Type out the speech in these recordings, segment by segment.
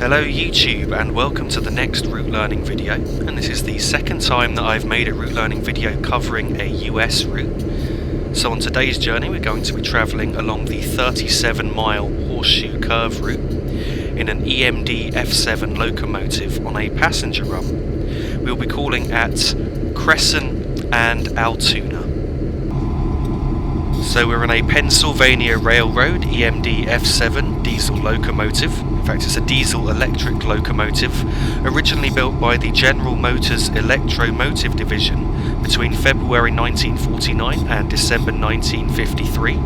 Hello YouTube, and welcome to the next route learning video, and this is the second time that I've made a route learning video covering a US route. So on today's journey we're going to be travelling along the 37-mile Horseshoe Curve route in an EMD F7 locomotive on a passenger run. We'll be calling at Crescent and Altoona. So we're in a Pennsylvania Railroad EMD F7 diesel locomotive. In fact, it's a diesel-electric locomotive, originally built by the General Motors Electromotive Division between February 1949 and December 1953.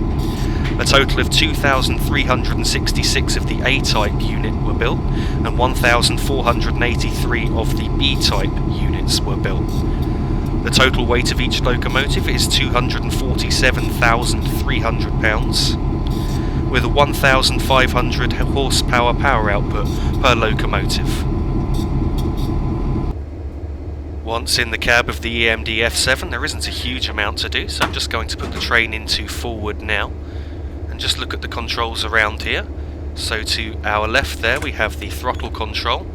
A total of 2,366 of the A-type unit were built, and 1,483 of the B-type units were built. The total weight of each locomotive is 247,300 pounds. with a 1,500 horsepower power output per locomotive. Once in the cab of the EMD F7, there isn't a huge amount to do, so I'm just going to put the train into forward now and just look at the controls around here. So to our left there we have the throttle control.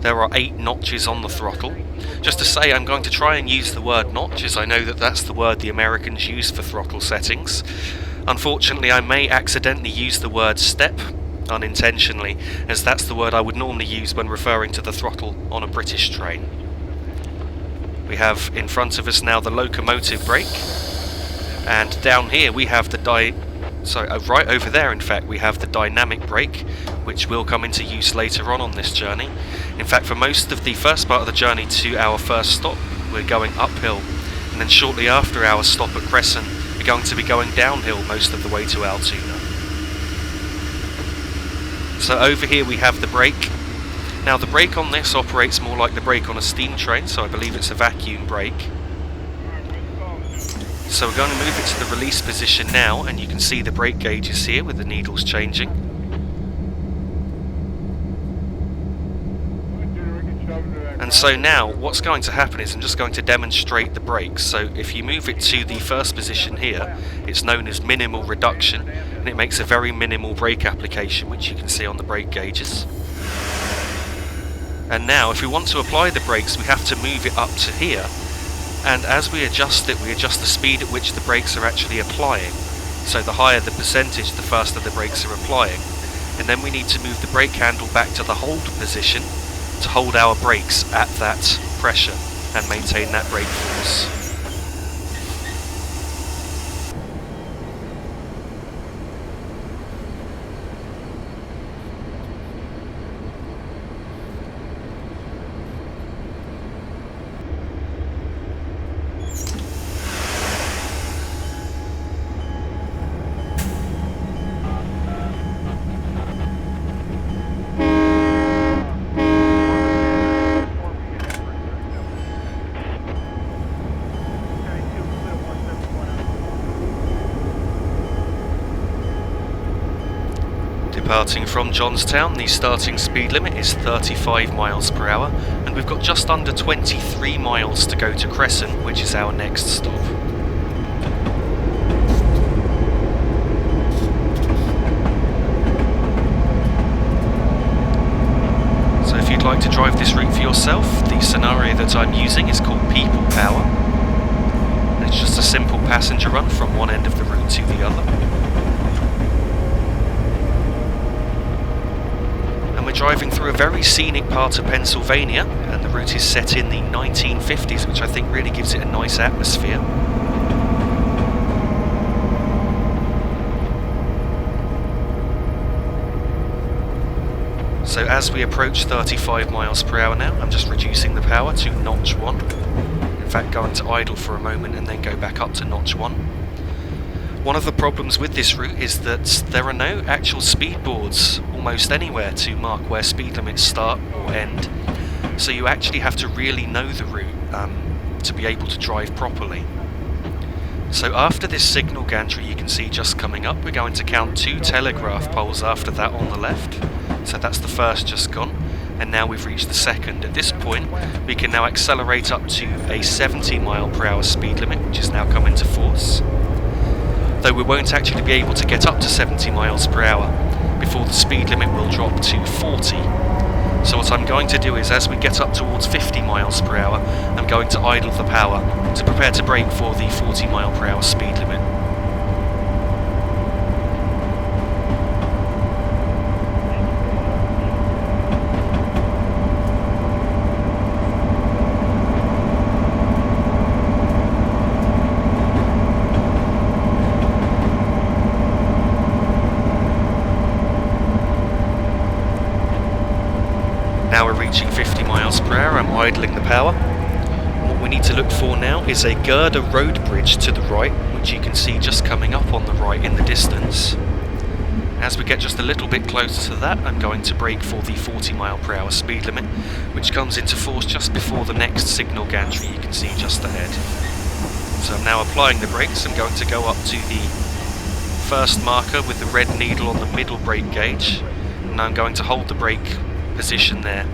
There are 8 notches on the throttle. Just to say, I'm going to try and use the word notch, as I know that that's the word the Americans use for throttle settings. Unfortunately, I may accidentally use the word step, unintentionally, as that's the word I would normally use when referring to the throttle on a British train. We have in front of us now the locomotive brake, and down here we have the right over there in fact we have the dynamic brake, which will come into use later on this journey. In fact, for most of the first part of the journey to our first stop we're going uphill, and then shortly after our stop at Crescent we're going to be going downhill most of the way to Altoona. So over here we have the brake. Now the brake on this operates more like the brake on a steam train, so I believe it's a vacuum brake. So we're going to move it to the release position now, and you can see the brake gauges here with the needles changing. And so now what's going to happen is I'm just going to demonstrate the brakes. So if you move it to the first position here, it's known as minimal reduction, and it makes a very minimal brake application, which you can see on the brake gauges. And now if we want to apply the brakes we have to move it up to here, and as we adjust it, we adjust the speed at which the brakes are actually applying. So the higher the percentage, the faster the brakes are applying. And then we need to move the brake handle back to the hold position to hold our brakes at that pressure and maintain that brake force. Departing from Johnstown, the starting speed limit is 35 miles per hour, and we've got just under 23 miles to go to Crescent, which is our next stop. So if you'd like to drive this route for yourself, the scenario that I'm using is called People Power. It's just a simple passenger run from one end of the route to the other. We're driving through a very scenic part of Pennsylvania, and the route is set in the 1950s, which I think really gives it a nice atmosphere. So as we approach 35 miles per hour now, I'm just reducing the power to notch 1. In fact, going to idle for a moment and then go back up to notch 1. One of the problems with this route is that there are no actual speed boards almost anywhere to mark where speed limits start or end, so you actually have to really know the route to be able to drive properly. So after this signal gantry you can see just coming up, we're going to count 2 telegraph poles after that on the left. So that's the first just gone, and now we've reached the second. At this point we can now accelerate up to a 70 mile per hour speed limit, which is now come into force. Though we won't actually be able to get up to 70 miles per hour, before the speed limit will drop to 40. So what I'm going to do is, as we get up towards 50 miles per hour, I'm going to idle the power to prepare to brake for the 40 mile per hour speed limit. Now we're reaching 50 miles per hour, I'm idling the power. And what we need to look for now is a girder road bridge to the right, which you can see just coming up on the right in the distance. As we get just a little bit closer to that, I'm going to brake for the 40 mile per hour speed limit, which comes into force just before the next signal gantry you can see just ahead. So I'm now applying the brakes. I'm going to go up to the first marker with the red needle on the middle brake gauge, and I'm going to hold the brake position there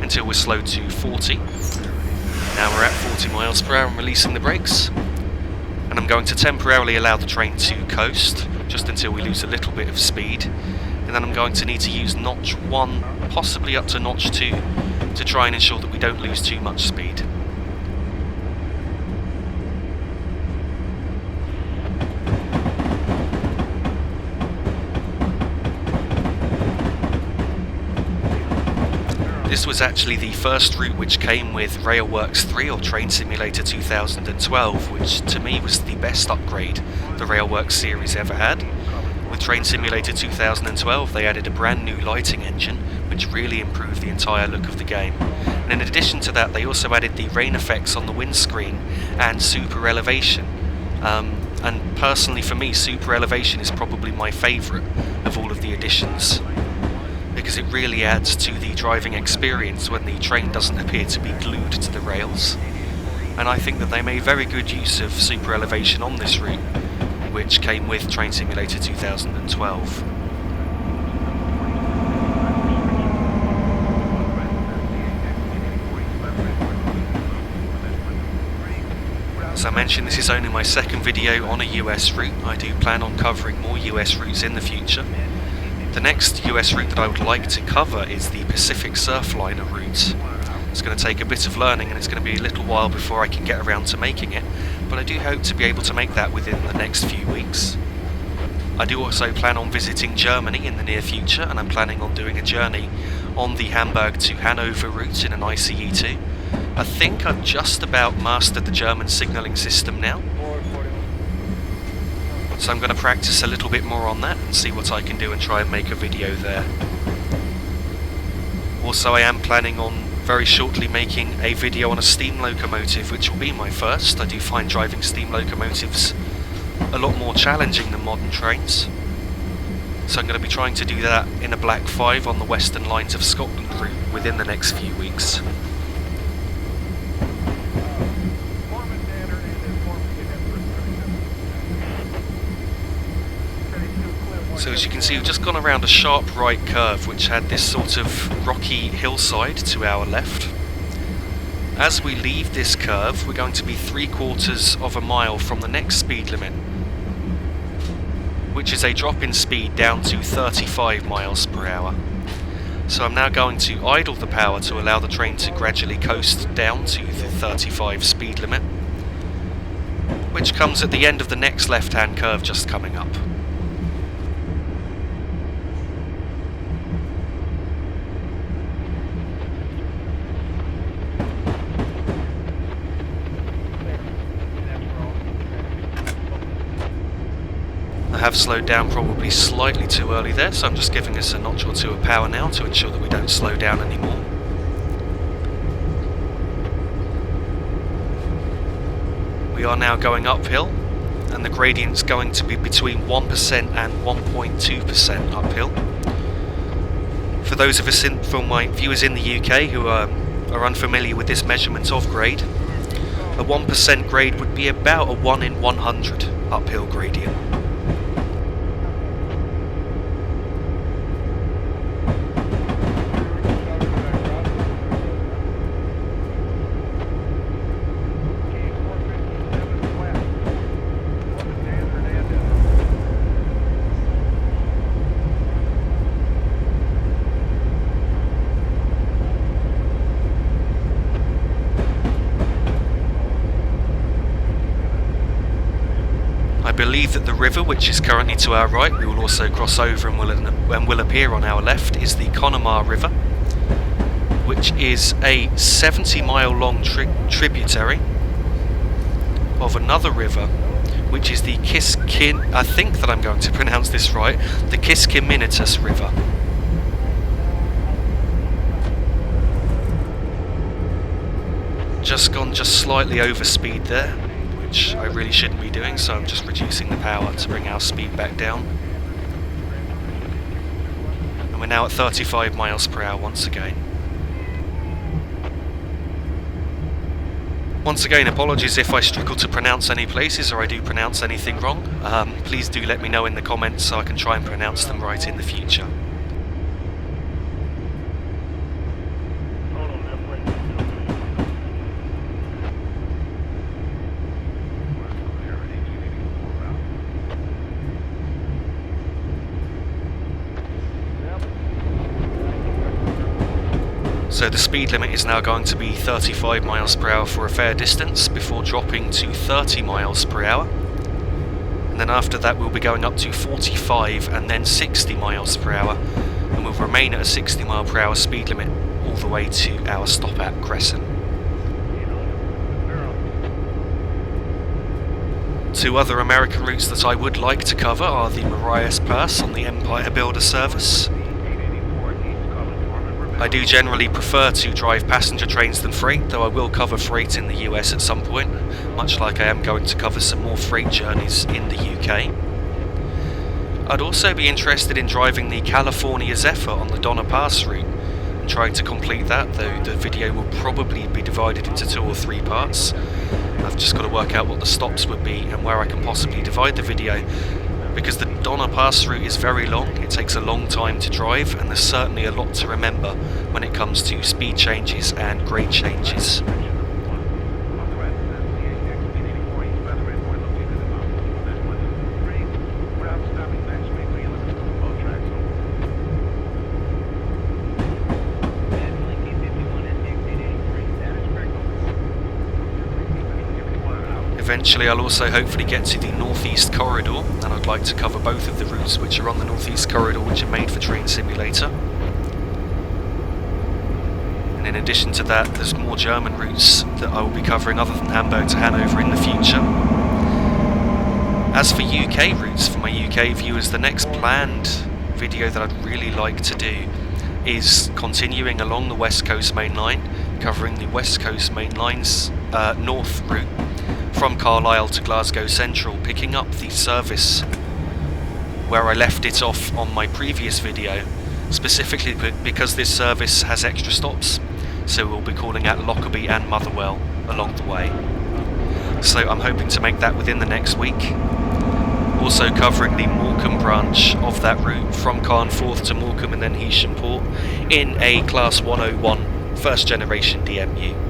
until we're slowed to 40. Now we're at 40 miles per hour and releasing the brakes, and I'm going to temporarily allow the train to coast just until we lose a little bit of speed, and then I'm going to need to use notch 1, possibly up to notch 2, to try and ensure that we don't lose too much speed. This was actually the first route which came with Railworks 3 or Train Simulator 2012, which to me was the best upgrade the Railworks series ever had. With Train Simulator 2012 they added a brand new lighting engine which really improved the entire look of the game. And in addition to that they also added the rain effects on the windscreen and super elevation. And personally for me, super elevation is probably my favourite of all of the additions, because it really adds to the driving experience when the train doesn't appear to be glued to the rails. And I think that they made very good use of super elevation on this route, which came with Train Simulator 2012. As I mentioned, this is only my second video on a US route. I do plan on covering more US routes in the future. The next US route that I would like to cover is the Pacific Surfliner route. It's going to take a bit of learning and it's going to be a little while before I can get around to making it, but I do hope to be able to make that within the next few weeks. I do also plan on visiting Germany in the near future, and I'm planning on doing a journey on the Hamburg to Hanover route in an ICE2. I think I've just about mastered the German signalling system now, so I'm going to practice a little bit more on that and see what I can do and try and make a video there. Also, I am planning on very shortly making a video on a steam locomotive, which will be my first. I do find driving steam locomotives a lot more challenging than modern trains, so I'm going to be trying to do that in a Black 5 on the Western Lines of Scotland route within the next few weeks. So as you can see, we've just gone around a sharp right curve which had this sort of rocky hillside to our left. As we leave this curve, we're going to be 3/4 of a mile from the next speed limit, which is a drop in speed down to 35 miles per hour. So I'm now going to idle the power to allow the train to gradually coast down to the 35 speed limit, which comes at the end of the next left-hand curve just coming up. I have slowed down probably slightly too early there, so I'm just giving us a notch or two of power now to ensure that we don't slow down anymore. We are now going uphill, and the gradient's going to be between 1% and 1.2% uphill. For those of us for my viewers in the UK who are unfamiliar with this measurement of grade, a 1% grade would be about a 1 in 100 uphill gradient. believe that the river, which is currently to our right, we will also cross over and will appear on our left, is the Connemara River, which is a 70-mile long tributary of another river, which is the I think that I'm going to pronounce this right, the Kiskiminitas River. Just gone just slightly over speed there, which I really shouldn't be doing, so I'm just reducing the power to bring our speed back down. And we're now at 35 miles per hour once again. Once again, apologies if I struggle to pronounce any places or I do pronounce anything wrong. Please do let me know in the comments so I can try and pronounce them right in the future. So the speed limit is now going to be 35 miles per hour for a fair distance before dropping to 30 miles per hour. And then after that we'll be going up to 45 and then 60 miles per hour. And we'll remain at a 60 mile per hour speed limit all the way to our stop at Crescent. Two other American routes that I would like to cover are the Marias Pass on the Empire Builder service. I do generally prefer to drive passenger trains than freight, though I will cover freight in the US at some point, much like I am going to cover some more freight journeys in the UK. I'd also be interested in driving the California Zephyr on the Donner Pass route, and trying to complete that, though the video will probably be divided into 2 or 3 parts. I've just got to work out what the stops would be and where I can possibly divide the video, because the Donner Pass route is very long, it takes a long time to drive, and there's certainly a lot to remember when it comes to speed changes and grade changes. Eventually I'll also hopefully get to the Northeast Corridor, and I'd like to cover both of the routes which are on the Northeast Corridor, which are made for Train Simulator. And in addition to that, there's more German routes that I will be covering other than Hamburg to Hanover in the future. As for UK routes, for my UK viewers, the next planned video that I'd really like to do is continuing along the West Coast Main Line, covering the West Coast Main Line's north route from Carlisle to Glasgow Central, picking up the service where I left it off on my previous video, specifically because this service has extra stops, so we'll be calling at Lockerbie and Motherwell along the way. So I'm hoping to make that within the next week. Also covering the Morecambe branch of that route from Carnforth to Morecambe and then Heysham Port in a Class 101 first generation DMU.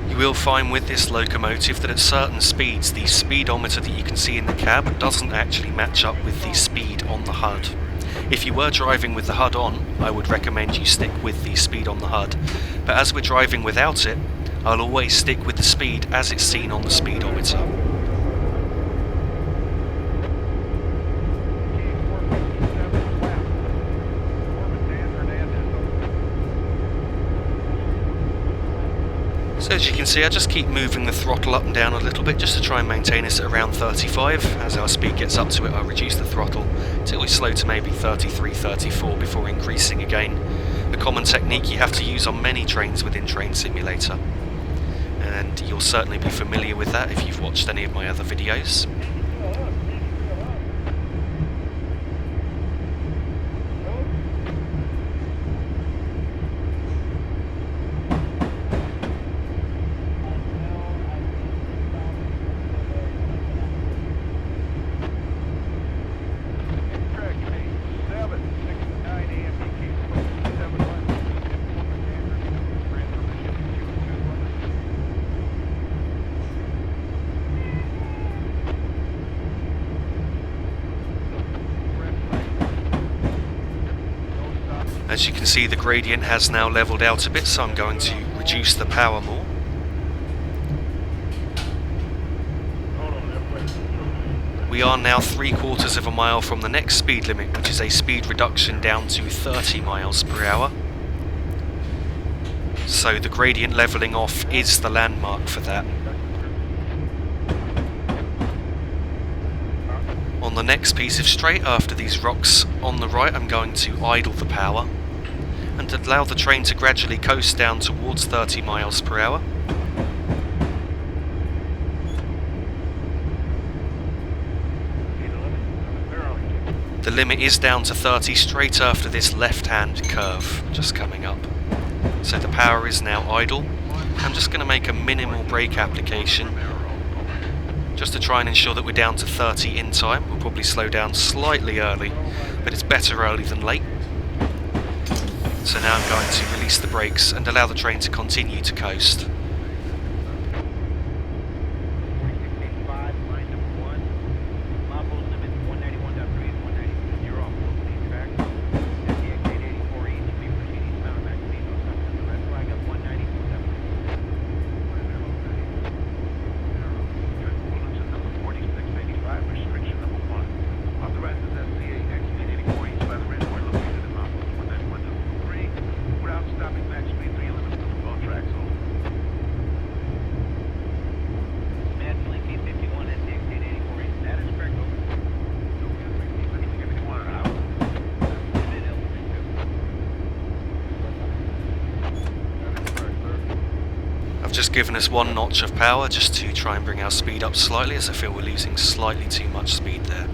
You will find with this locomotive that at certain speeds the speedometer that you can see in the cab doesn't actually match up with the speed on the HUD. If you were driving with the HUD on, I would recommend you stick with the speed on the HUD, but as we're driving without it, I'll always stick with the speed as it's seen on the speedometer. So So as you can see, I just keep moving the throttle up and down a little bit just to try and maintain us at around 35. As our speed gets up to it, I'll reduce the throttle until we slow to maybe 33, 34 before increasing again. A common technique you have to use on many trains within Train Simulator. And you'll certainly be familiar with that if you've watched any of my other videos. As you can see, the gradient has now levelled out a bit, so I'm going to reduce the power more. We are now 3/4 of a mile from the next speed limit, which is a speed reduction down to 30 miles per hour. So the gradient levelling off is the landmark for that. On the next piece of straight after these rocks on the right, I'm going to idle the power and allow the train to gradually coast down towards 30 miles per hour. The limit is down to 30 straight after this left-hand curve just coming up. So the power is now idle. I'm just going to make a minimal brake application just to try and ensure that we're down to 30 in time. We'll probably slow down slightly early, but it's better early than late. So now I'm going to release the brakes and allow the train to continue to coast. Just given us 1 notch of power just to try and bring our speed up slightly, as I feel we're losing slightly too much speed there.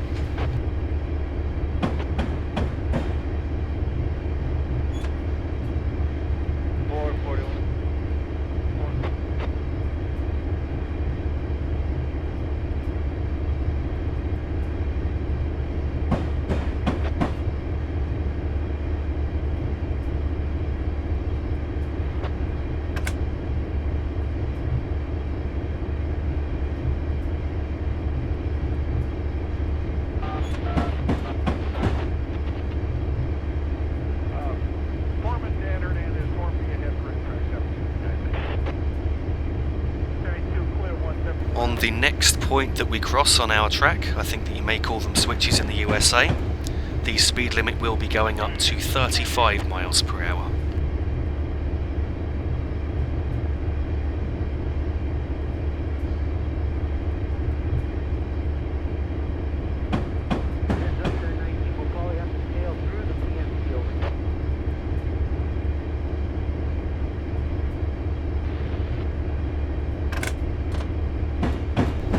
On the next point that we cross on our track, I think that you may call them switches in the USA, the speed limit will be going up to 35 miles per hour.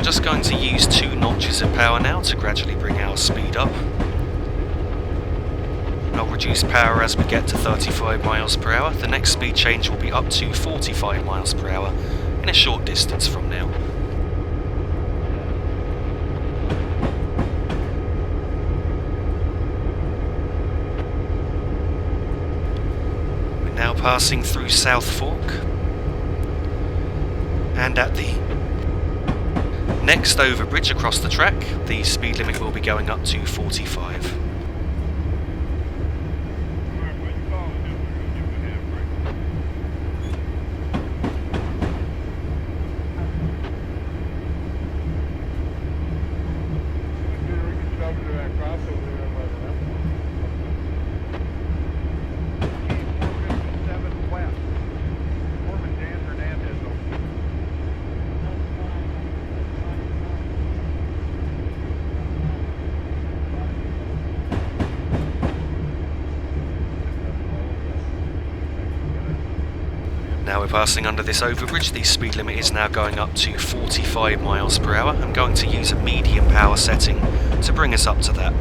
Just going to use 2 notches of power now to gradually bring our speed up. I'll reduce power as we get to 35 miles per hour. The next speed change will be up to 45 miles per hour in a short distance from now. We're now passing through South Fork, and at the next overbridge across the track, the speed limit will be going up to 45. Now we're passing under this overbridge. The speed limit is now going up to 45 miles per hour. I'm going to use a medium power setting to bring us up to that.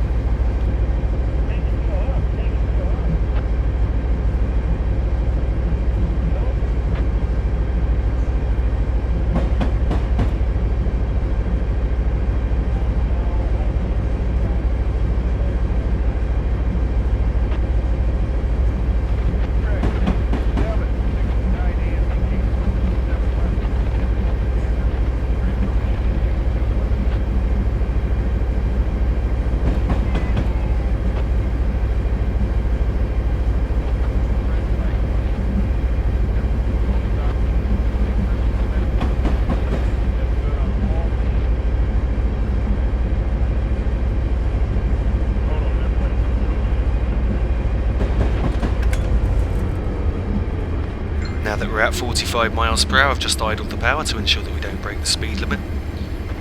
Now that we're at 45 miles per hour, I've just idled the power to ensure that we don't break the speed limit.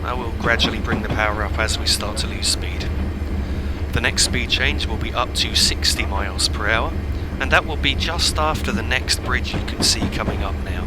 I will gradually bring the power up as we start to lose speed. The next speed change will be up to 60 miles per hour, and that will be just after the next bridge you can see coming up now.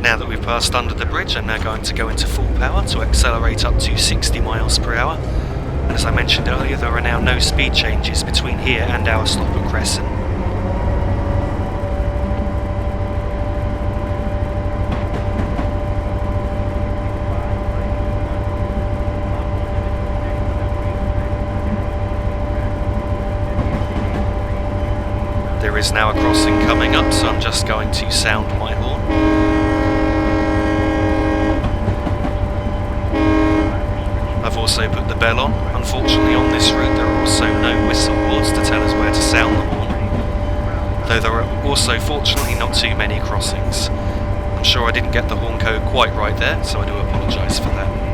Now that we've passed under the bridge, I'm now going to go into full power to accelerate up to 60 miles per hour. And as I mentioned earlier, there are now no speed changes between here and our stop at Crescent. There is now a crossing coming up, so I'm just going to sound my horn. I've also put the bell on. Unfortunately on this route there are also no whistle boards to tell us where to sound the horn, though there are also fortunately not too many crossings. I'm sure I didn't get the horn code quite right there, so I do apologise for that.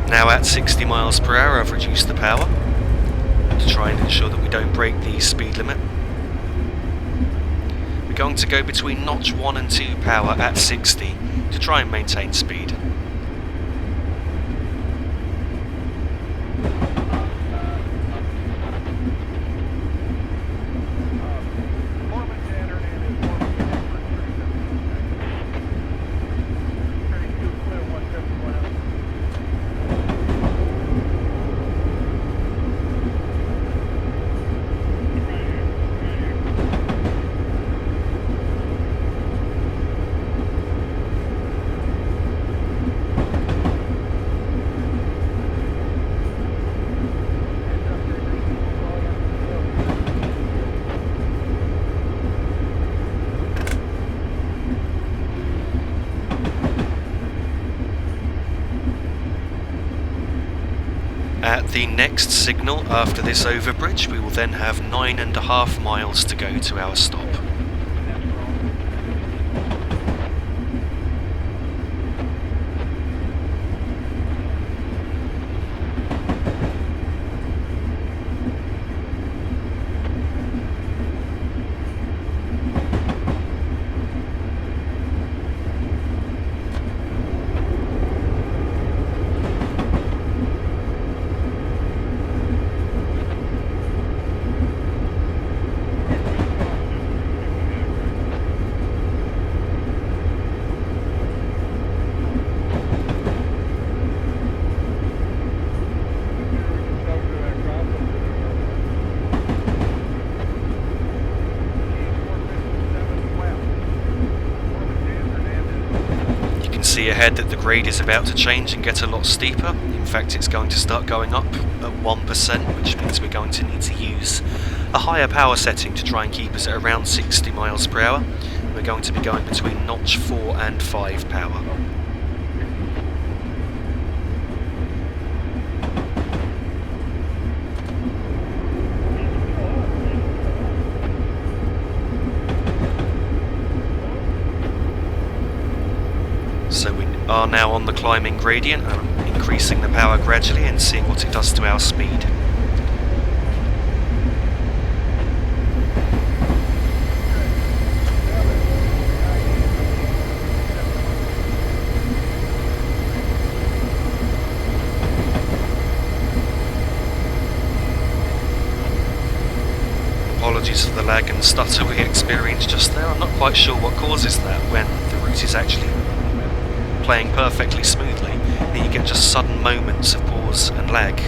Now at 60 miles per hour, I've reduced the power to try and ensure that we don't break the speed limit. We're going to go between notch 1 and 2 power at 60 to try and maintain speed. At the next signal after this overbridge, we will then have 9.5 miles to go to our stop. See ahead that the grade is about to change and get a lot steeper. In fact, it's going to start going up at 1%, which means we're going to need to use a higher power setting to try and keep us at around 60 miles per hour. We're going to be going between notch 4 and 5 power. So we are now on the climbing gradient, and I'm increasing the power gradually and seeing what it does to our speed. Apologies for the lag and stutter we experienced just there. I'm not quite sure what causes that when the route is actually playing perfectly smoothly. Then you get just sudden moments of pause and lag.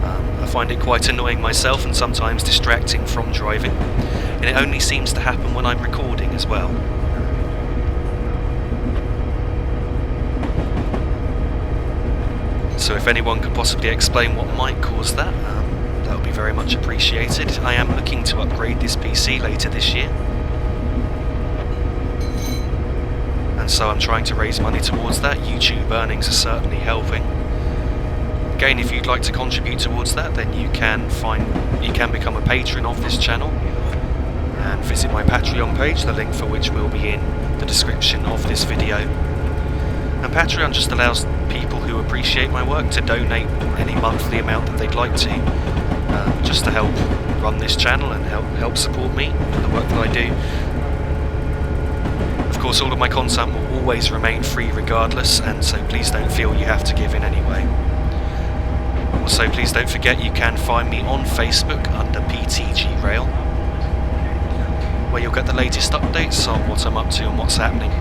I find it quite annoying myself and sometimes distracting from driving, and it only seems to happen when I'm recording as well. So if anyone could possibly explain what might cause that, that would be very much appreciated. I am looking to upgrade this PC later this year, and so I'm trying to raise money towards that. YouTube earnings are certainly helping. Again, if you'd like to contribute towards that, then you can become a patron of this channel and visit my Patreon page, the link for which will be in the description of this video. And Patreon just allows people who appreciate my work to donate any monthly amount that they'd like to, just to help run this channel and help support me and the work that I do. Of course, all of my content will always remain free regardless, and so please don't feel you have to give in anyway. Also, please don't forget you can find me on Facebook under PTG Rail, where you'll get the latest updates on what I'm up to and what's happening.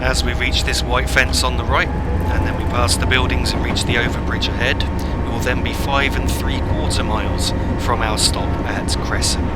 As we reach this white fence on the right, and then we pass the buildings and reach the overbridge ahead, we will then be 5 3/4 miles from our stop at Crescent.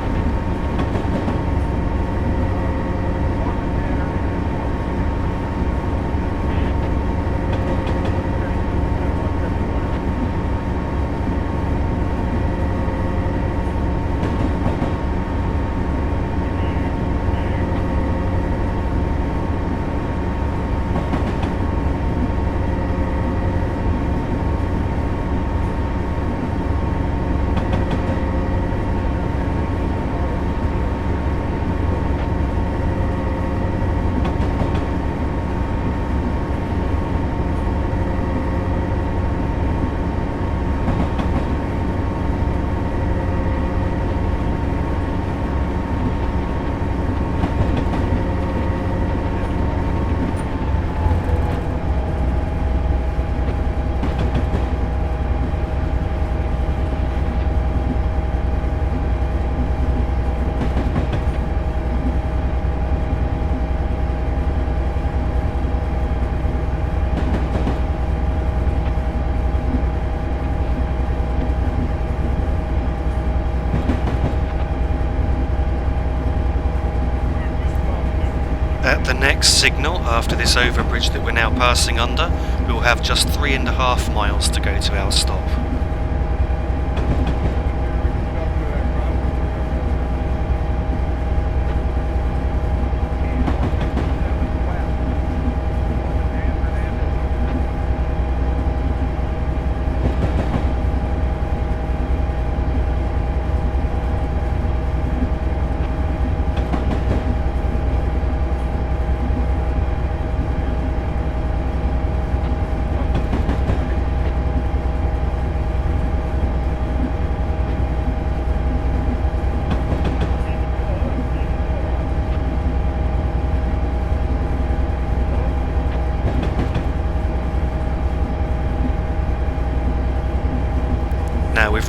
At the next signal, after this overbridge that we're now passing under, we will have just 3.5 miles to go to our stop.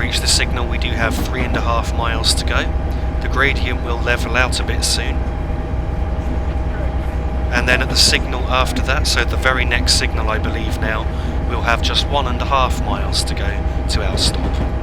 reach the signal we do have 3.5 miles to go. The gradient will level out a bit soon. And then at the signal after that, so the very next signal I believe now, we'll have just 1.5 miles to go to our stop.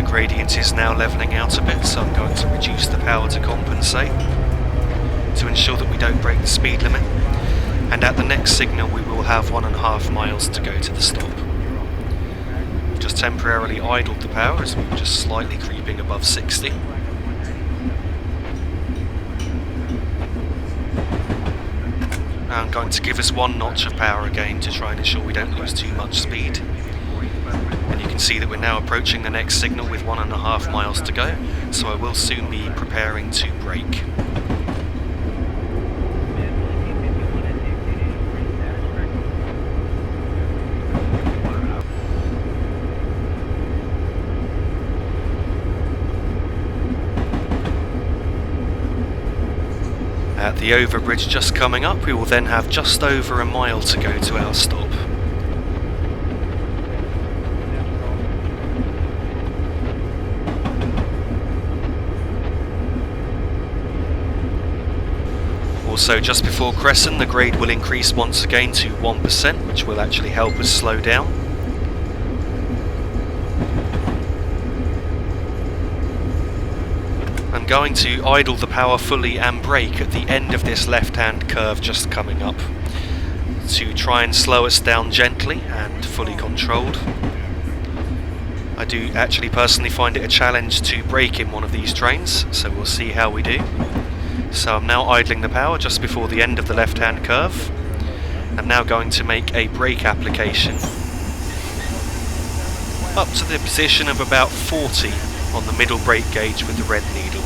Gradient is now levelling out a bit, so I'm going to reduce the power to compensate to ensure that we don't break the speed limit. And at the next signal we will have 1.5 miles to go to the stop. We've just temporarily idled the power as we're just slightly creeping above 60. Now I'm going to give us 1 notch of power again to try and ensure we don't lose too much speed. And you can see that we're now approaching the next signal with 1.5 miles to go, so I will soon be preparing to brake. At the overbridge just coming up, we will then have just over a mile to go to our stop. Also, just before Crescent, the grade will increase once again to 1%, which will actually help us slow down. I'm going to idle the power fully and brake at the end of this left-hand curve just coming up to try and slow us down gently and fully controlled. I do actually personally find it a challenge to brake in one of these trains, so we'll see how we do. So I'm now idling the power just before the end of the left-hand curve. I'm now going to make a brake application up to the position of about 40 on the middle brake gauge with the red needle.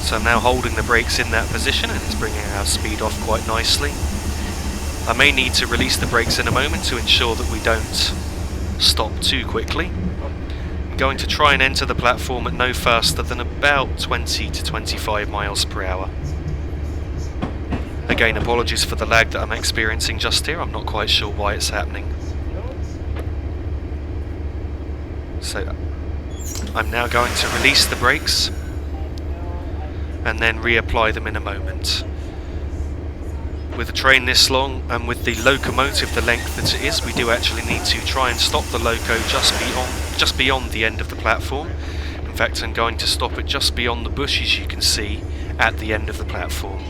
So I'm now holding the brakes in that position and it's bringing our speed off quite nicely. I may need to release the brakes in a moment to ensure that we don't stop too quickly. Going to try and enter the platform at no faster than about 20 to 25 miles per hour. Again, apologies for the lag that I'm experiencing just here, I'm not quite sure why it's happening. So, I'm now going to release the brakes and then reapply them in a moment. With a train this long and with the locomotive the length that it is, we do actually need to try and stop the loco just beyond the end of the platform. In fact, I'm going to stop it just beyond the bushes you can see at the end of the platform.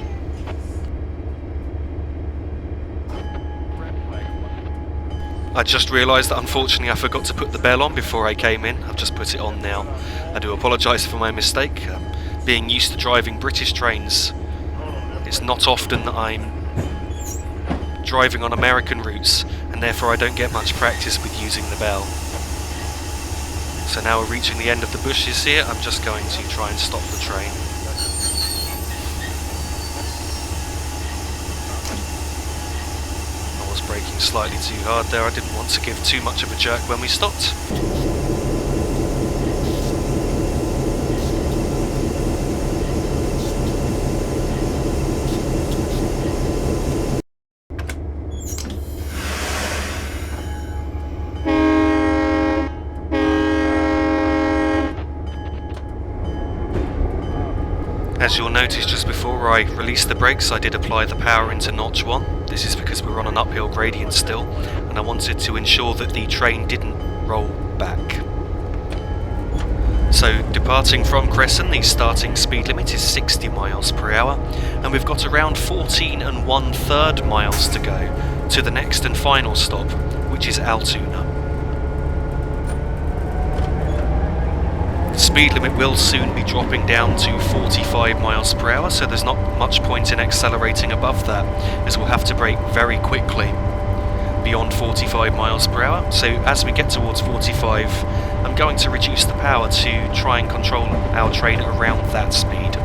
I just realised that unfortunately I forgot to put the bell on before I came in. I've just put it on now. I do apologise for my mistake. Being used to driving British trains, it's not often that I'm driving on American routes, and therefore I don't get much practice with using the bell. So now we're reaching the end of the bushes here. I'm just going to try and stop the train. I was braking slightly too hard there. I didn't want to give too much of a jerk when we stopped. As you'll notice, just before I released the brakes I did apply the power into notch 1. This is because we're on an uphill gradient still, and I wanted to ensure that the train didn't roll back. So departing from Crescent, the starting speed limit is 60 miles per hour, and we've got around 14 1/3 miles to go to the next and final stop, which is Altoona. The speed limit will soon be dropping down to 45 miles per hour, so there's not much point in accelerating above that, as we'll have to brake very quickly beyond 45 miles per hour. So as we get towards 45, I'm going to reduce the power to try and control our train around that speed.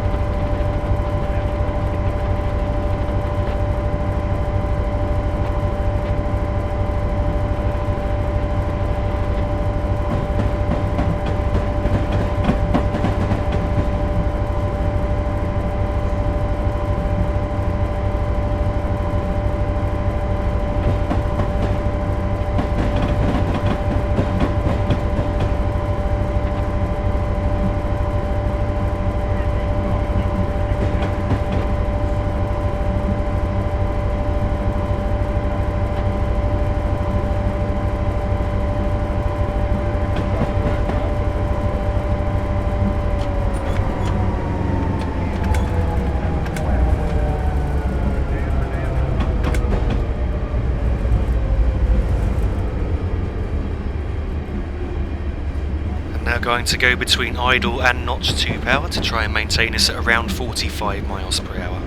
Going to go between idle and notch 2 power to try and maintain us at around 45 miles per hour.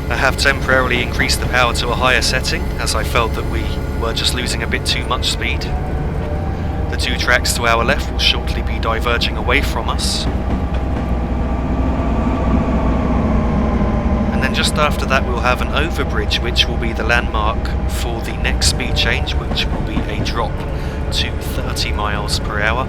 I have temporarily increased the power to a higher setting, as I felt that we were just losing a bit too much speed. The two tracks to our left will shortly be diverging away from us. And then just after that we'll have an overbridge, which will be the landmark for the next speed change, which will be a drop to 30 miles per hour.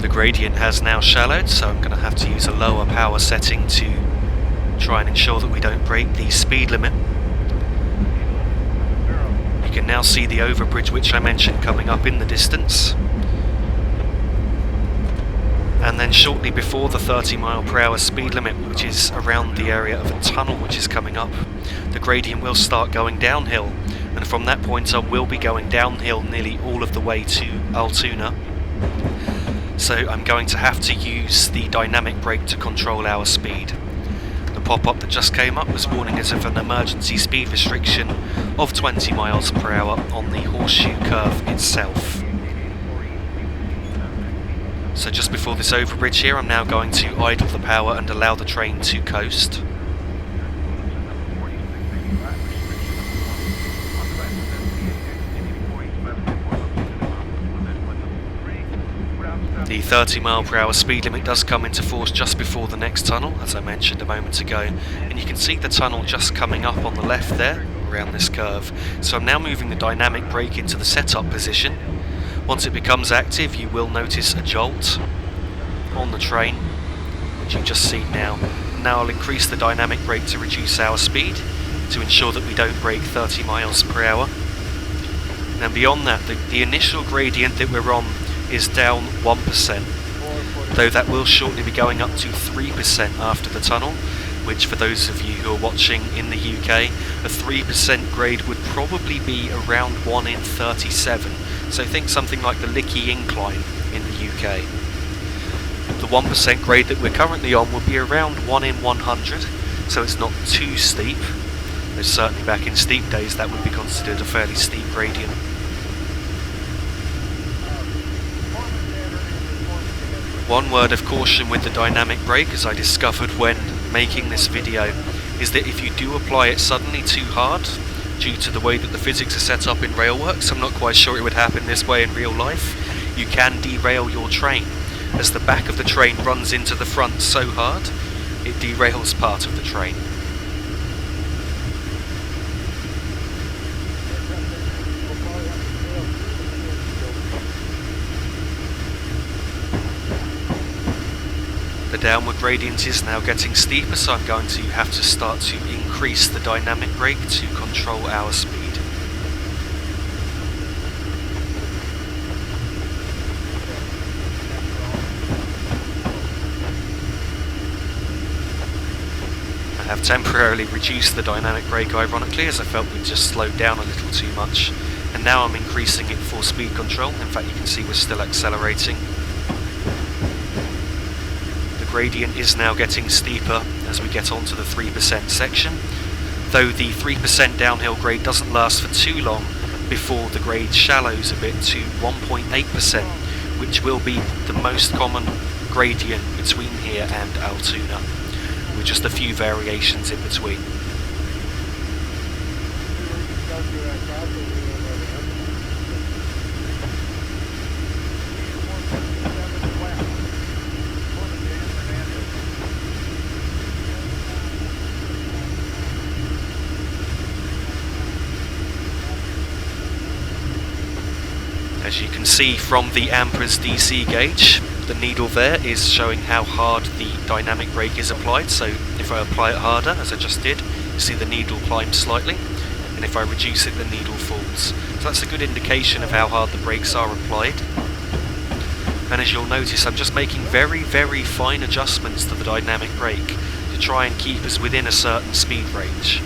Gradient has now shallowed, so I'm going to have to use a lower power setting to try and ensure that we don't break the speed limit. You can now see the overbridge which I mentioned coming up in the distance. And then shortly before the 30 mile per hour speed limit, which is around the area of a tunnel which is coming up, the gradient will start going downhill, and from that point on we'll be going downhill nearly all of the way to Altoona. So I'm going to have to use the dynamic brake to control our speed. The pop-up that just came up was warning us of an emergency speed restriction of 20 miles per hour on the Horseshoe Curve itself. So just before this overbridge here, I'm now going to idle the power and allow the train to coast. The 30 mile per hour speed limit does come into force just before the next tunnel, as I mentioned a moment ago, and you can see the tunnel just coming up on the left there, around this curve. So I'm now moving the dynamic brake into the setup position. Once it becomes active, you will notice a jolt on the train, which you've just seen now. Now I'll increase the dynamic brake to reduce our speed, to ensure that we don't break 30 miles per hour. And beyond that, the initial gradient that we're on is down 1%, though that will shortly be going up to 3% after the tunnel, which for those of you who are watching in the UK, a 3% grade would probably be around 1 in 37, so think something like the Lickey Incline in the UK. The 1% grade that we're currently on will be around 1 in 100, so it's not too steep, though certainly back in steep days that would be considered a fairly steep gradient. One word of caution with the dynamic brake, as I discovered when making this video, is that if you do apply it suddenly too hard, due to the way that the physics are set up in railworks, I'm not quite sure it would happen this way in real life, you can derail your train, as the back of the train runs into the front so hard, it derails part of the train. The downward gradient is now getting steeper, so I'm going to have to start to increase the dynamic brake to control our speed. I have temporarily reduced the dynamic brake, ironically, as I felt we'd just slowed down a little too much, and now I'm increasing it for speed control. In fact, you can see we're still accelerating. The gradient is now getting steeper as we get onto the 3% section, though the 3% downhill grade doesn't last for too long before the grade shallows a bit to 1.8%, which will be the most common gradient between here and Altoona, with just a few variations in between. As you can see from the Amper's DC gauge, the needle there is showing how hard the dynamic brake is applied, so if I apply it harder, as I just did, you see the needle climbs slightly, and if I reduce it, the needle falls. So that's a good indication of how hard the brakes are applied. And as you'll notice, I'm just making very, very fine adjustments to the dynamic brake to try and keep us within a certain speed range.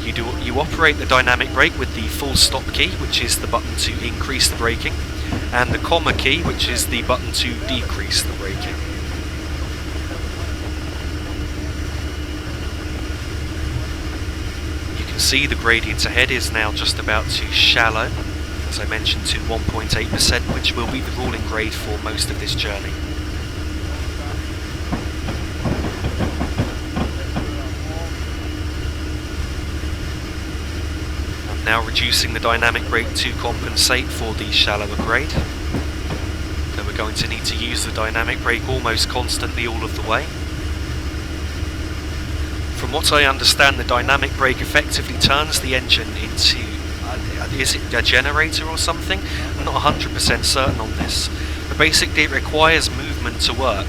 You operate the dynamic brake with the full stop key, which is the button to increase the braking, and the comma key, which is the button to decrease the braking. You can see the gradient ahead is now just about to shallow, as I mentioned, to 1.8%, which will be the ruling grade for most of this journey. Now reducing the dynamic brake to compensate for the shallower grade. So we're going to need to use the dynamic brake almost constantly all of the way. From what I understand, the dynamic brake effectively turns the engine into, is it a generator or something? I'm not 100% certain on this. But basically it requires movement to work.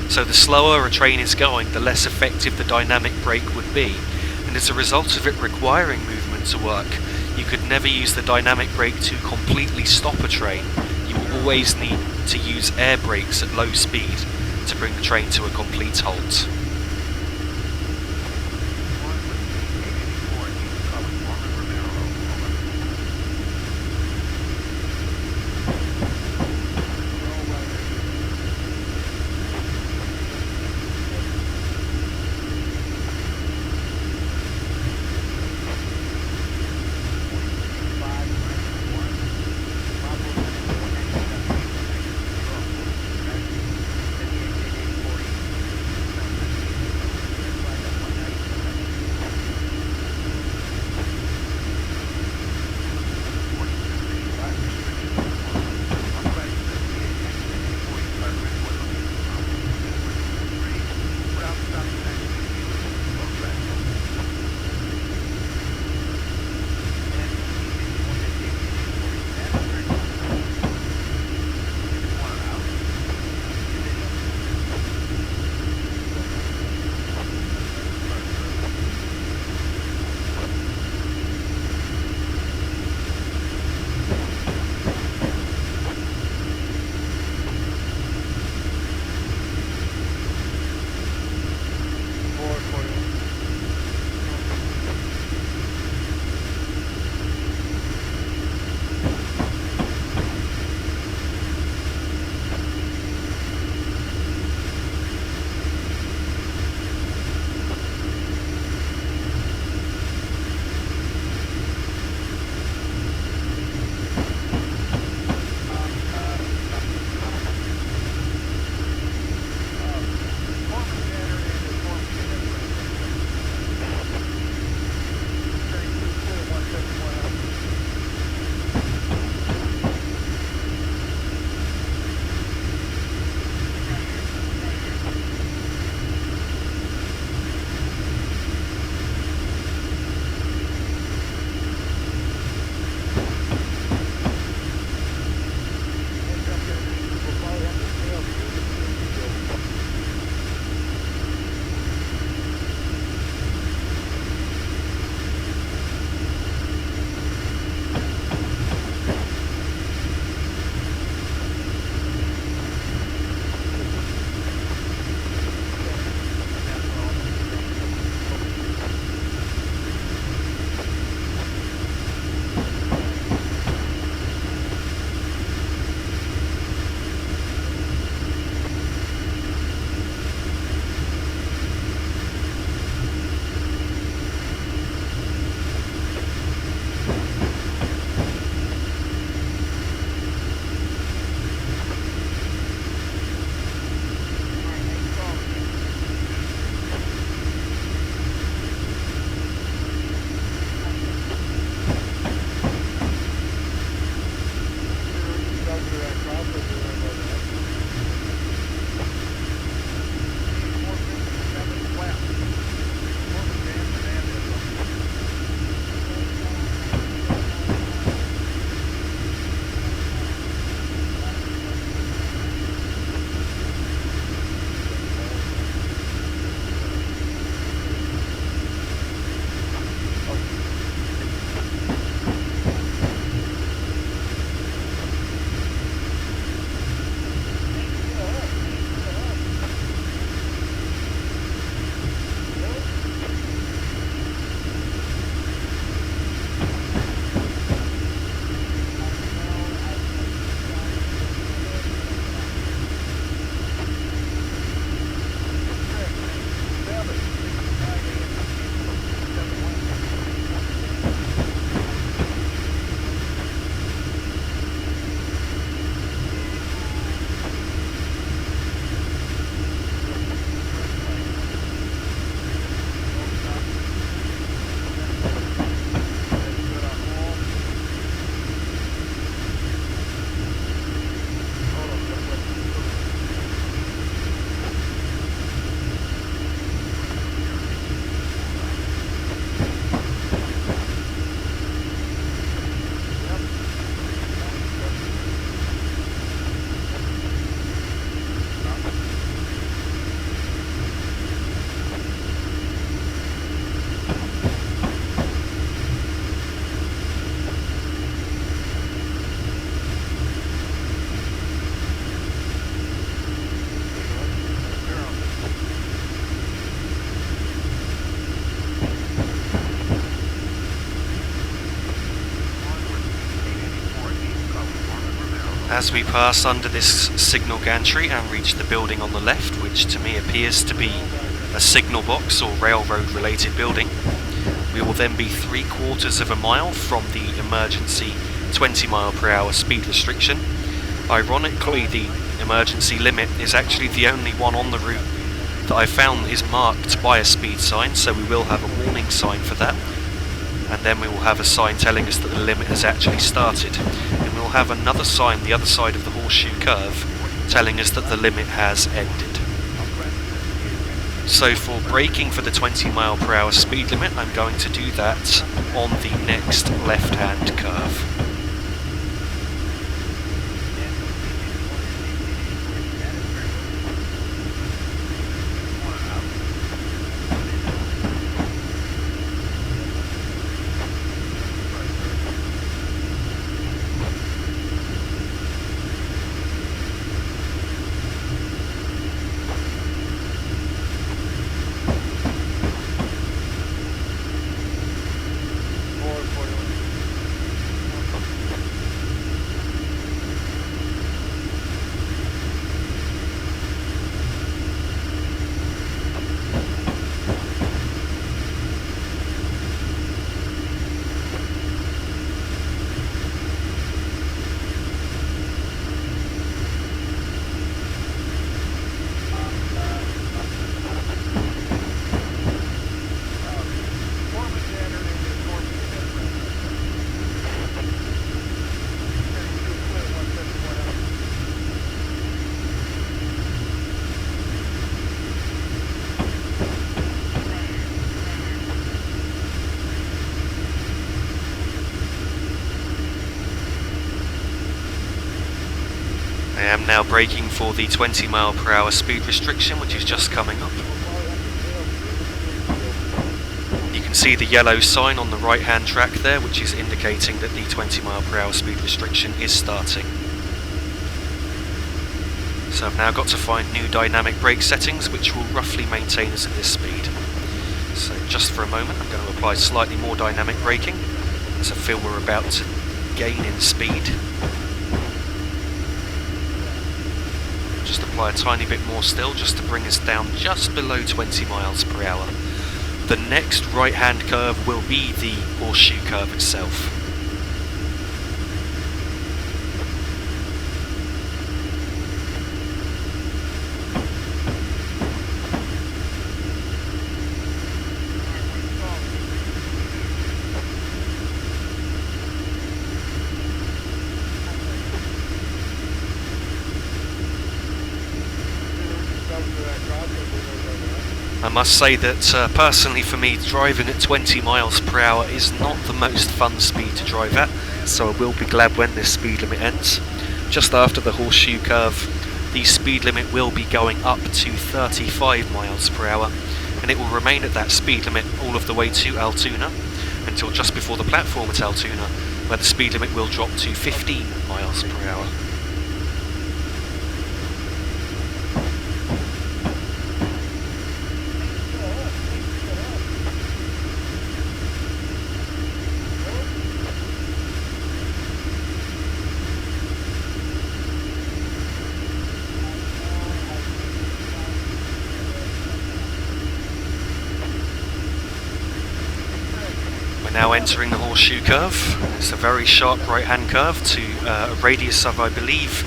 So the slower a train is going, the less effective the dynamic brake would be. And as a result of it requiring movement to work, you could never use the dynamic brake to completely stop a train. You will always need to use air brakes at low speed to bring the train to a complete halt. As we pass under this signal gantry and reach the building on the left, which to me appears to be a signal box or railroad related building, we will then be 3/4 of a mile from the emergency 20 mile per hour speed restriction. Ironically, the emergency limit is actually the only one on the route that I found is marked by a speed sign, so we will have a warning sign for that, and then we will have a sign telling us that the limit has actually started, and we'll have another sign the other side of the Horseshoe Curve telling us that the limit has ended. So for braking for the 20 mile per hour speed limit, I'm going to do that on the next left hand curve. I am now braking for the 20 mile per hour speed restriction, which is just coming up. You can see the yellow sign on the right hand track there, which is indicating that the 20 mile per hour speed restriction is starting. So I've now got to find new dynamic brake settings which will roughly maintain us at this speed. So just for a moment I'm going to apply slightly more dynamic braking as I feel we're about to gain in speed. Just apply a tiny bit more still, just to bring us down just below 20 miles per hour. The next right hand curve will be the Horseshoe Curve itself. I must say that personally for me, driving at 20 miles per hour is not the most fun speed to drive at, so I will be glad when this speed limit ends. Just after the Horseshoe Curve, the speed limit will be going up to 35 miles per hour, and it will remain at that speed limit all of the way to Altoona, until just before the platform at Altoona, where the speed limit will drop to 15 miles per hour. Now entering the Horseshoe Curve. It's a very sharp right hand curve to a radius of, I believe,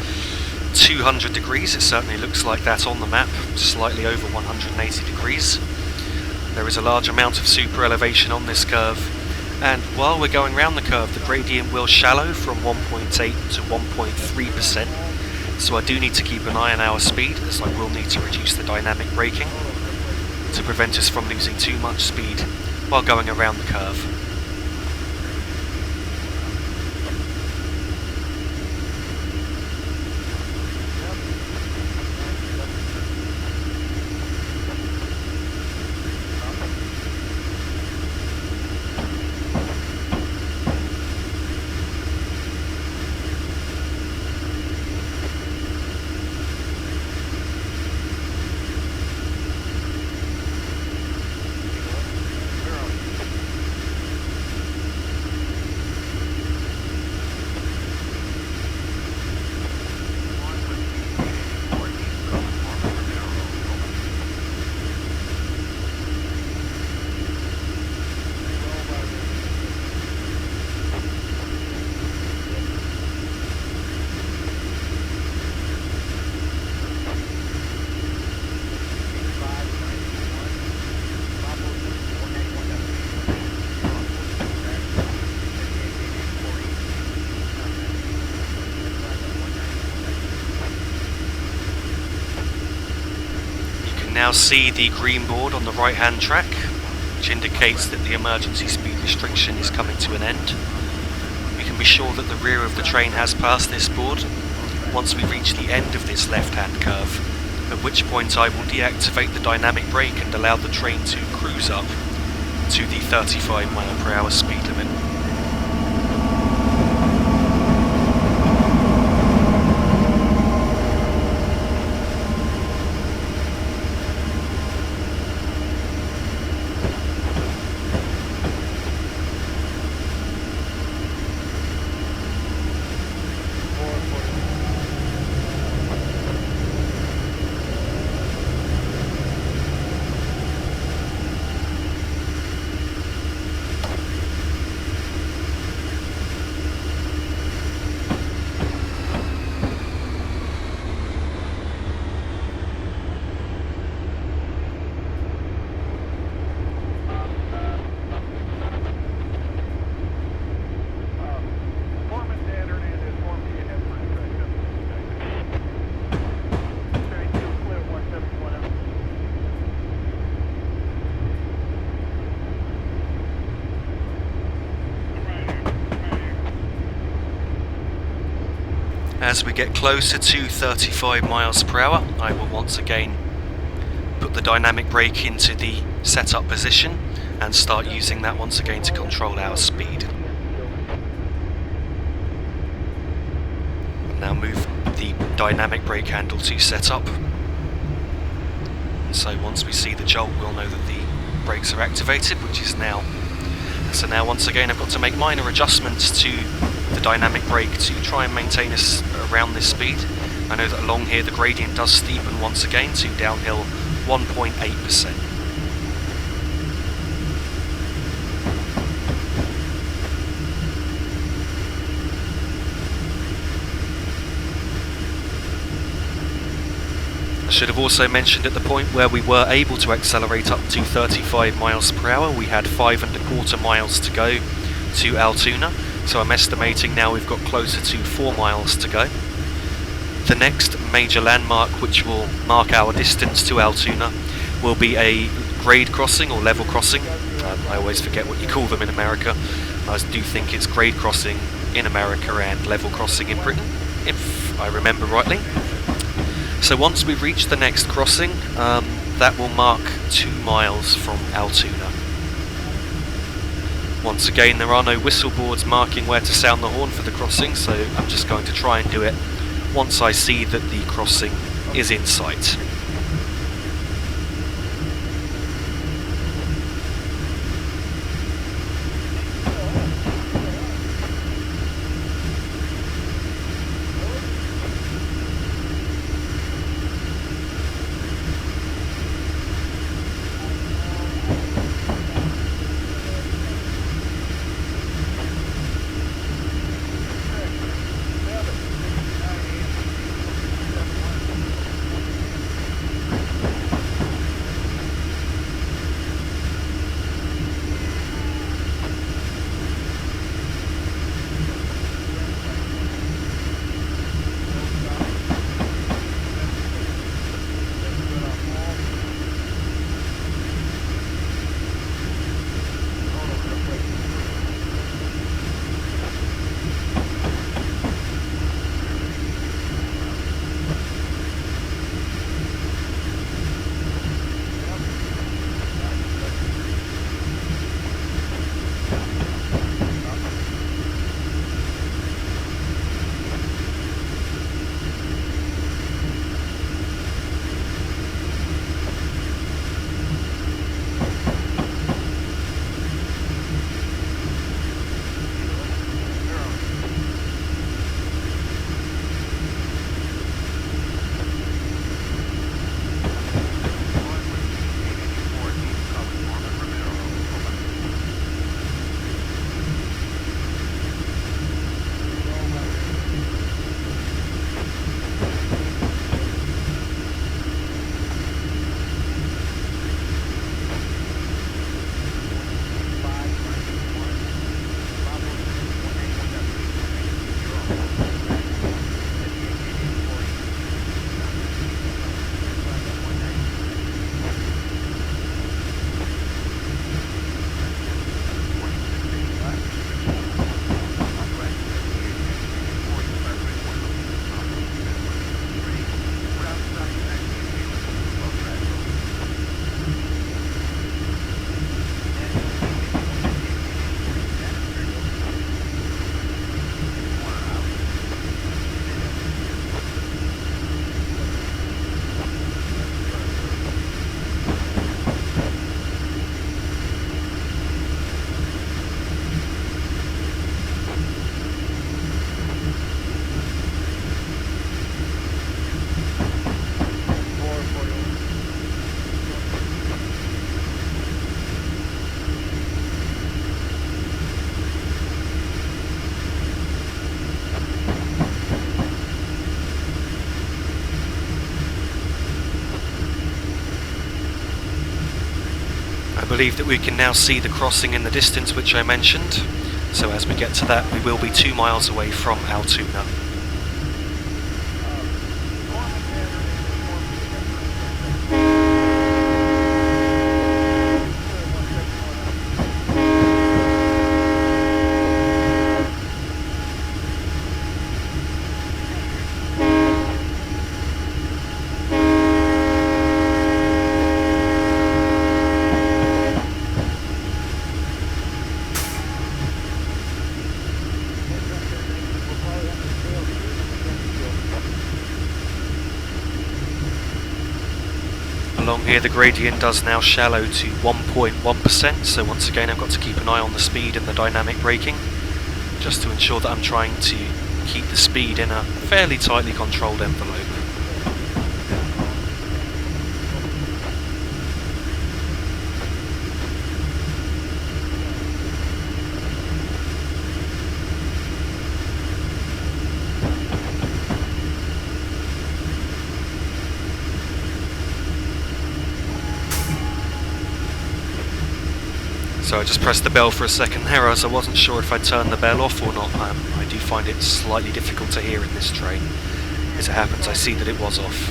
200 degrees. It certainly looks like that on the map, slightly over 180 degrees. There is a large amount of super elevation on this curve, and while we're going round the curve, the gradient will shallow from 1.8 to 1.3%, so I do need to keep an eye on our speed, as I will need to reduce the dynamic braking to prevent us from losing too much speed while going around the curve. now see the green board on the right hand track, which indicates that the emergency speed restriction is coming to an end. We can be sure that the rear of the train has passed this board once we reach the end of this left hand curve, at which point I will deactivate the dynamic brake and allow the train to cruise up to the 35 mph speed limit. As we get closer to 35 mph, I will once again put the dynamic brake into the setup position and start using that once again to control our speed. Now move the dynamic brake handle to setup. And so once we see the jolt, we'll know that the brakes are activated, which is now. So now once again I've got to make minor adjustments to the dynamic brake to try and maintain us around this speed. I know that along here the gradient does steepen once again to downhill 1.8%. I should have also mentioned at the point where we were able to accelerate up to 35 mph, we had 5¼ miles to go to Altoona. So I'm estimating now we've got closer to 4 miles to go. The next major landmark which will mark our distance to Altoona will be a grade crossing or level crossing. I always forget what you call them in America. I do think it's grade crossing in America and level crossing in Britain, if I remember rightly. So once we reach the next crossing, that will mark 2 miles from Altoona. Once again, there are no whistle boards marking where to sound the horn for the crossing, so I'm just going to try and do it once I see that the crossing is in sight. I believe that we can now see the crossing in the distance which I mentioned, so as we get to that we will be 2 miles away from Altoona. Along here the gradient does now shallow to 1.1%, so once again I've got to keep an eye on the speed and the dynamic braking, just to ensure that I'm trying to keep the speed in a fairly tightly controlled envelope. So I just pressed the bell for a second there as I wasn't sure if I'd turn the bell off or not. I do find it slightly difficult to hear in this train. As it happens, I see that it was off.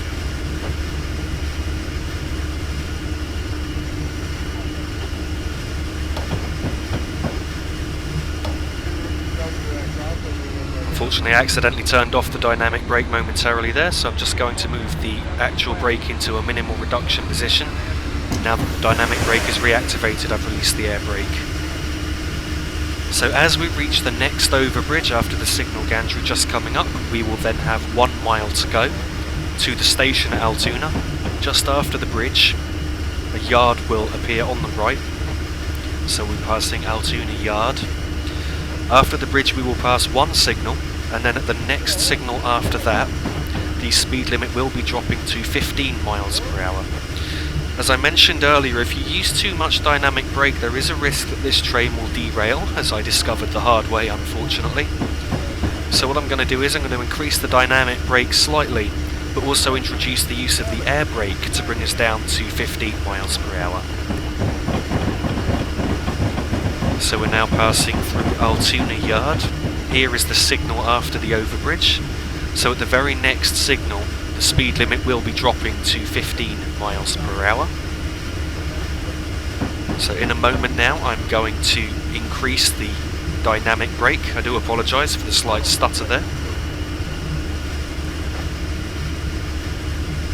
Unfortunately, I accidentally turned off the dynamic brake momentarily there, so I'm just going to move the actual brake into a minimal reduction position. Now that the dynamic brake is reactivated, I've released the air brake. So as we reach the next overbridge after the signal gantry just coming up, we will then have 1 mile to go to the station at Altoona. Just after the bridge, a yard will appear on the right, so we're passing Altoona Yard. After the bridge we will pass one signal, and then at the next signal after that, the speed limit will be dropping to 15 miles per hour. As I mentioned earlier, if you use too much dynamic brake, there is a risk that this train will derail, as I discovered the hard way, unfortunately. So what I'm going to do is I'm going to increase the dynamic brake slightly, but also introduce the use of the air brake to bring us down to 15 miles per hour. So we're now passing through Altoona Yard. Here is the signal after the overbridge. So at the very next signal, the speed limit will be dropping to 15 miles per hour. So in a moment now I'm going to increase the dynamic brake. I do apologise for the slight stutter there.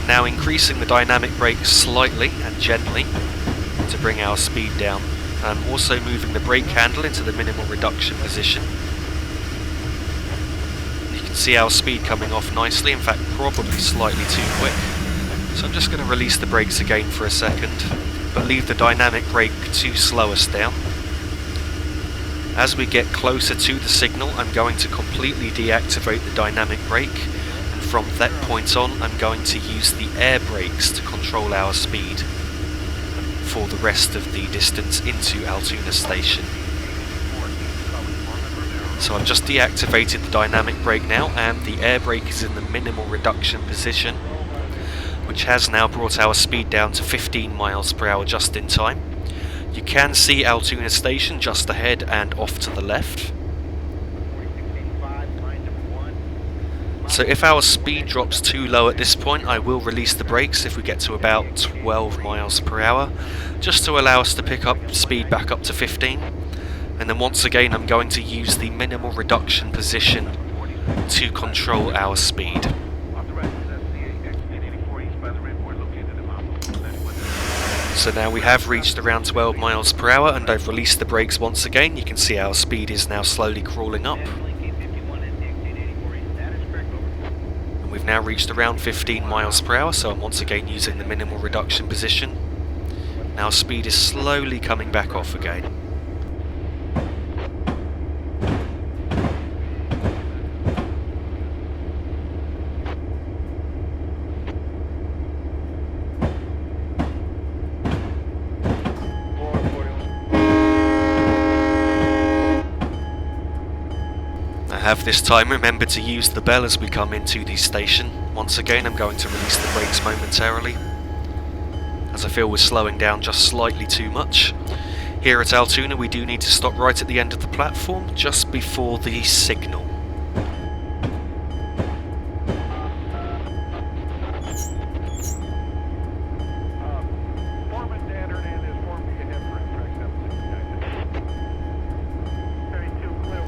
Now increasing the dynamic brake slightly and gently to bring our speed down. I'm also moving the brake handle into the minimal reduction position. See our speed coming off nicely, in fact probably slightly too quick. So I'm just going to release the brakes again for a second, but leave the dynamic brake to slow us down. As we get closer to the signal, I'm going to completely deactivate the dynamic brake, and from that point on I'm going to use the air brakes to control our speed for the rest of the distance into Altoona Station. So I've just deactivated the dynamic brake now, and the air brake is in the minimal reduction position, which has now brought our speed down to 15 miles per hour just in time. You can see Altoona Station just ahead and off to the left. So if our speed drops too low at this point, I will release the brakes if we get to about 12 miles per hour, just to allow us to pick up speed back up to 15. And then once again I'm going to use the minimal reduction position to control our speed. So now we have reached around 12 miles per hour and I've released the brakes once again. You can see our speed is now slowly crawling up. And we've now reached around 15 miles per hour, so I'm once again using the minimal reduction position. Now speed is slowly coming back off again. Have this time remembered to use the bell as we come into the station. Once again I'm going to release the brakes momentarily. as I feel we're slowing down just slightly too much. Here at Altoona we do need to stop right at the end of the platform, just before the signal.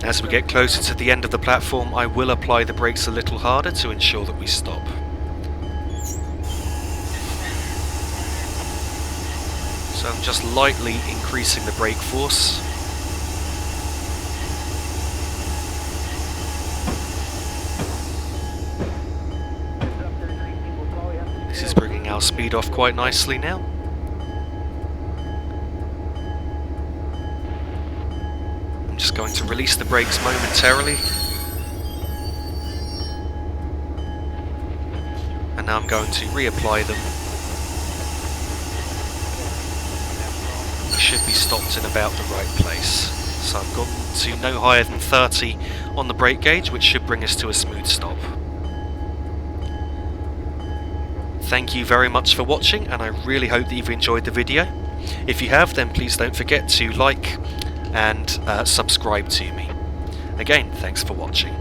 As we get closer to the end of the platform, I will apply the brakes a little harder to ensure that we stop. So I'm just lightly increasing the brake force. This is bringing our speed off quite nicely now. I'm just going to release the brakes momentarily. And now I'm going to reapply them. Should be stopped in about the right place. So I've gone to no higher than 30 on the brake gauge, which should bring us to a smooth stop. Thank you very much for watching, and I really hope that you've enjoyed the video. If you have, then please don't forget to like and subscribe to me. Again, thanks for watching.